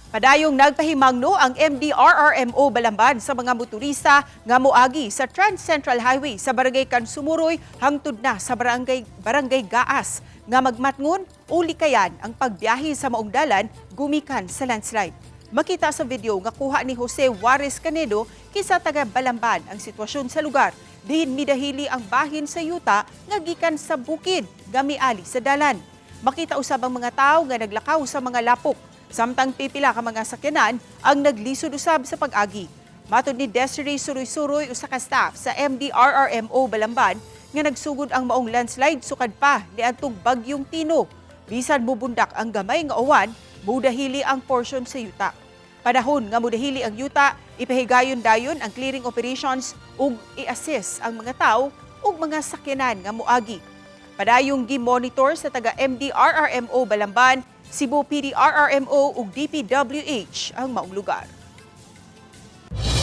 Padayong nagpahimangno ang MDRRMO Balamban sa mga motorista nga moagi sa transcentral highway sa barangay Cansomoroy hangtod na sa barangay Gaas nga magmatngon uli kayan ang pagbiyahe sa maong dalan gumikan sa landslide. Makita sa video nga kuha ni Jose Juarez Canedo kisa taga Balamban ang sitwasyon sa lugar. Dihin midahili ang bahin sa yuta nga gikan sa bukid nga miali sa dalan. Makita usab ang mga tao nga naglakaw sa mga lapok. Samtang pipila ka mga sakyanan ang naglisod usab sa pag-agi. Matod ni Desiree Suroy-Suroy usa ka staff sa MDRRMO Balamban nga nagsugod ang maong landslide sukad pa niadtong bagyong Tino. Bisan mubundak ang gamay nga uwan, mudahili ang portion sa yuta. Panahon nga mudahili ang yuta, ipahigayon dayon ang clearing operations ug i-assist ang mga tao ug mga sakyanan nga moagi. Padayong gi-monitor sa taga MDRRMO Balamban, Cebu PDRRMO ug DPWH ang maong lugar.